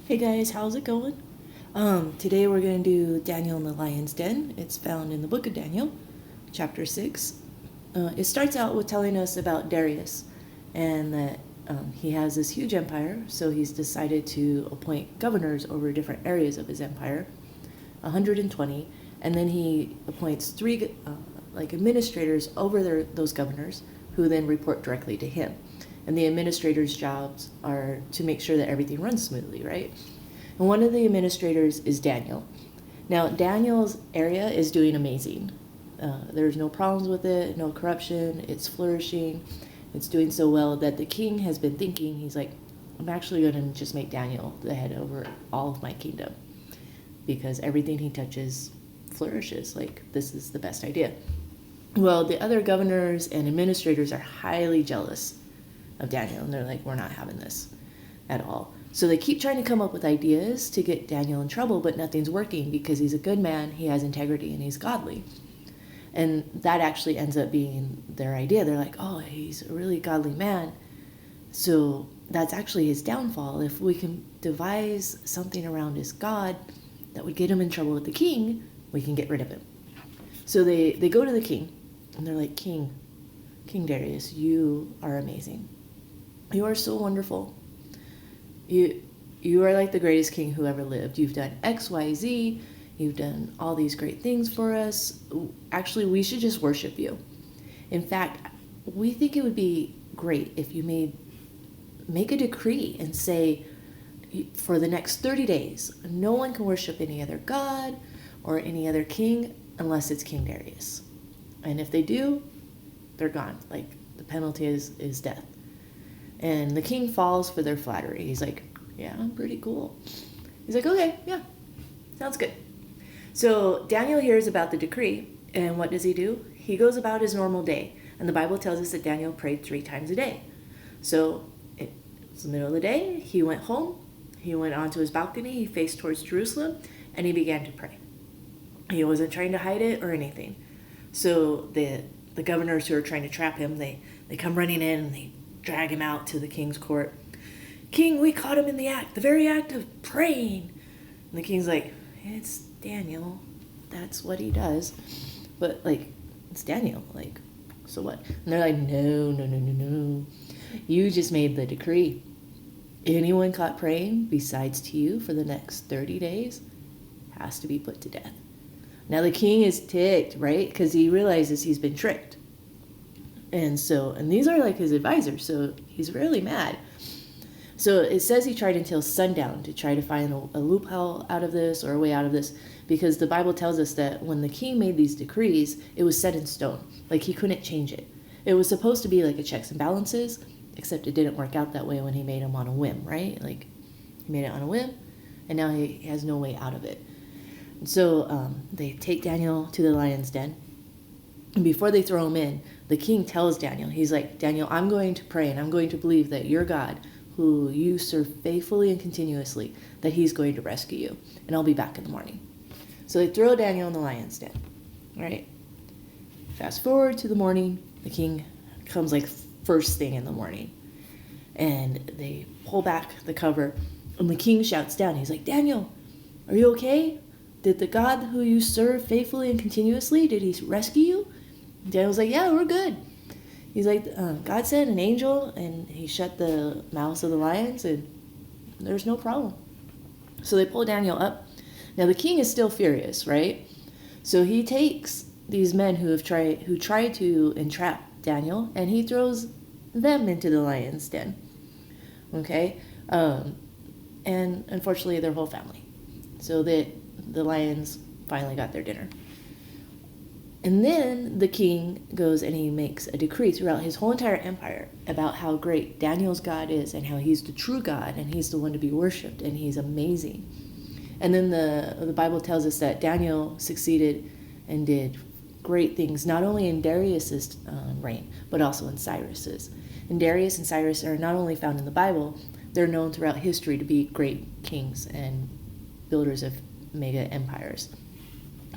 Hey guys, how's it going? Today we're going to do Daniel in the Lion's Den. It's found in the book of Daniel, chapter 6. It starts out with telling us about Darius and that he has this huge empire, so he's decided to appoint governors over different areas of his empire, 120, and then he appoints three administrators over those governors who then report directly to him. And the administrators' jobs are to make sure that everything runs smoothly, right? And one of the administrators is Daniel. Now, Daniel's area is doing amazing. There's no problems with it, no corruption, it's flourishing. It's doing so well that the king has been thinking, he's like, I'm actually going to just make Daniel the head over all of my kingdom because everything he touches flourishes. Like, this is the best idea. Well, the other governors and administrators are highly jealous of Daniel, and they're like, we're not having this at all. So they keep trying to come up with ideas to get Daniel in trouble, but nothing's working because he's a good man, he has integrity, and he's godly. And that actually ends up being their idea. They're like, oh, he's a really godly man, so that's actually his downfall. If we can devise something around his God that would get him in trouble with the king, we can get rid of him. So they go to the king, and they're like, King Darius, you are amazing. You are so wonderful. You are like the greatest king who ever lived. You've done X, Y, Z. You've done all these great things for us. Actually, we should just worship you. In fact, we think it would be great if you make a decree and say, for the next 30 days, no one can worship any other god or any other king unless it's King Darius. And if they do, they're gone. Like, the penalty is death. And the king falls for their flattery. He's like, yeah, I'm pretty cool. He's like, okay, yeah, sounds good. So Daniel hears about the decree, and what does he do? He goes about his normal day. And the Bible tells us that Daniel prayed 3 times a day. So it's the middle of the day. He went home. He went onto his balcony. He faced towards Jerusalem, and he began to pray. He wasn't trying to hide it or anything. So the governors who are trying to trap him, they come running in, and they drag him out to the king's court. King, we caught him in the very act of praying. And the king's like, it's Daniel. That's what he does. But, like, it's Daniel. Like, so what? And they're like, no. You just made the decree. Anyone caught praying besides to you for the next 30 days has to be put to death. Now the king is ticked, right? Because he realizes he's been tricked. And these are like his advisors, so he's really mad. So it says he tried until sundown to try to find a loophole out of this or a way out of this, because the Bible tells us that when the king made these decrees, it was set in stone. Like, he couldn't change it. It was supposed to be like a checks and balances, except it didn't work out that way when he made them on a whim, right? Like, he made it on a whim, and now he has no way out of it. And so they take Daniel to the lion's den. And before they throw him in, the king tells Daniel, he's like, Daniel, I'm going to pray and I'm going to believe that your God, who you serve faithfully and continuously, that he's going to rescue you. And I'll be back in the morning. So they throw Daniel in the lion's den, right? Fast forward to the morning. The king comes like first thing in the morning. And they pull back the cover. And the king shouts down. He's like, Daniel, are you okay? Did the God who you serve faithfully and continuously, did he rescue you? Daniel's like, yeah, we're good. He's like, God sent an angel, and he shut the mouths of the lions, and there's no problem. So they pull Daniel up. Now the king is still furious, right? So he takes these men who tried to entrap Daniel, and he throws them into the lion's den. Okay? And unfortunately, their whole family. So the lions finally got their dinner. And then the king goes and he makes a decree throughout his whole entire empire about how great Daniel's God is and how he's the true God and he's the one to be worshipped and he's amazing. And then the Bible tells us that Daniel succeeded and did great things, not only in Darius's reign, but also in Cyrus's. And Darius and Cyrus are not only found in the Bible, they're known throughout history to be great kings and builders of mega empires.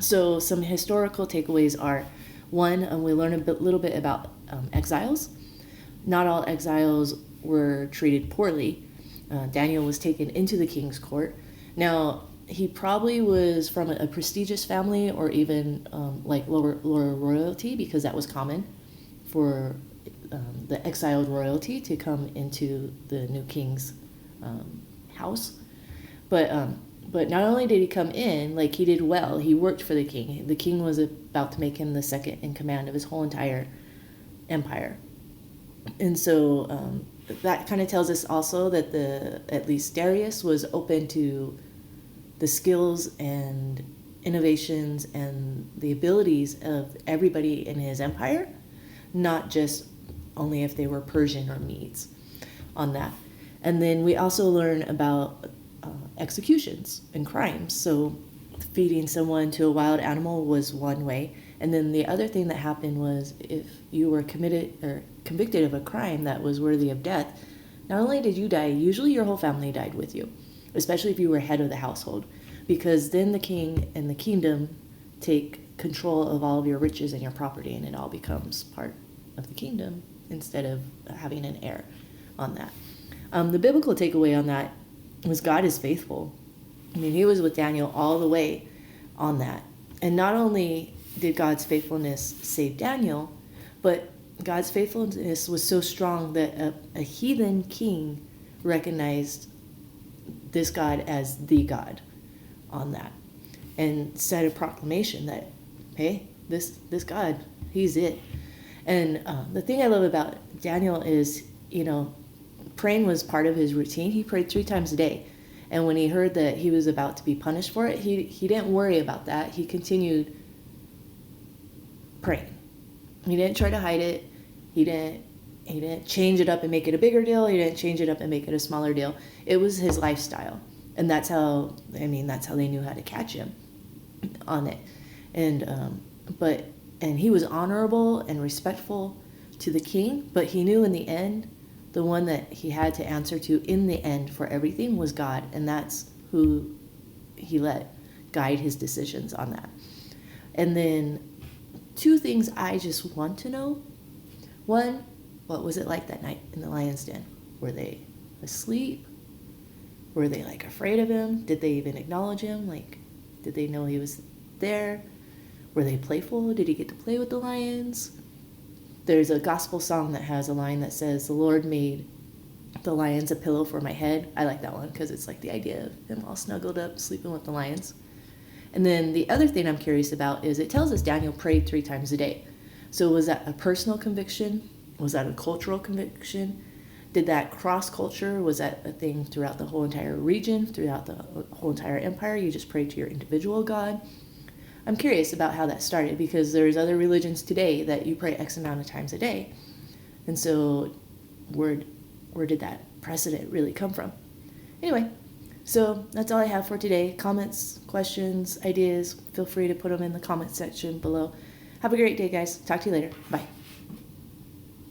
So some historical takeaways are, one, we learn a little bit about exiles. Not all exiles were treated poorly. Daniel was taken into the king's court. Now, he probably was from a prestigious family or even like lower royalty, because that was common for the exiled royalty to come into the new king's house. But not only did he come in, like, he did well. He worked for the king. The king was about to make him the second in command of his whole entire empire. And so that kind of tells us also that at least Darius was open to the skills and innovations and the abilities of everybody in his empire, not just only if they were Persian or Medes on that. And then we also learn about executions and crimes. So feeding someone to a wild animal was one way. And then the other thing that happened was, if you were convicted of a crime that was worthy of death, not only did you die, usually your whole family died with you, especially if you were head of the household, because then the king and the kingdom take control of all of your riches and your property, and it all becomes part of the kingdom instead of having an heir on that. The biblical takeaway on that was God is faithful. I mean, he was with Daniel all the way on that. And not only did God's faithfulness save Daniel, but God's faithfulness was so strong that a heathen king recognized this God as the God on that, and said a proclamation that, hey, this God, he's it. And the thing I love about Daniel is, praying was part of his routine. He prayed 3 times a day. And when he heard that he was about to be punished for it, he didn't worry about that. He continued praying. He didn't try to hide it. He didn't change it up and make it a bigger deal. He didn't change it up and make it a smaller deal. It was his lifestyle. And that's how they knew how to catch him on it. And he was honorable and respectful to the king, but he knew in the end, the one that he had to answer to in the end for everything was God, and that's who he let guide his decisions on that. And then 2 things I just want to know. 1, what was it like that night in the lion's den? Were they asleep? Were they afraid of him? Did they even acknowledge him? Did they know he was there? Were they playful? Did he get to play with the lions? There's a gospel song that has a line that says, "The Lord made the lions a pillow for my head." I like that one because it's the idea of him all snuggled up, sleeping with the lions. And then the other thing I'm curious about is, it tells us Daniel prayed 3 times a day. So was that a personal conviction? Was that a cultural conviction? Did that cross culture? Was that a thing throughout the whole entire region, throughout the whole entire empire? You just prayed to your individual God? I'm curious about how that started, because there's other religions today that you pray X amount of times a day. And so where did that precedent really come from? Anyway, so that's all I have for today. Comments, questions, ideas, feel free to put them in the comment section below. Have a great day, guys. Talk to you later. Bye.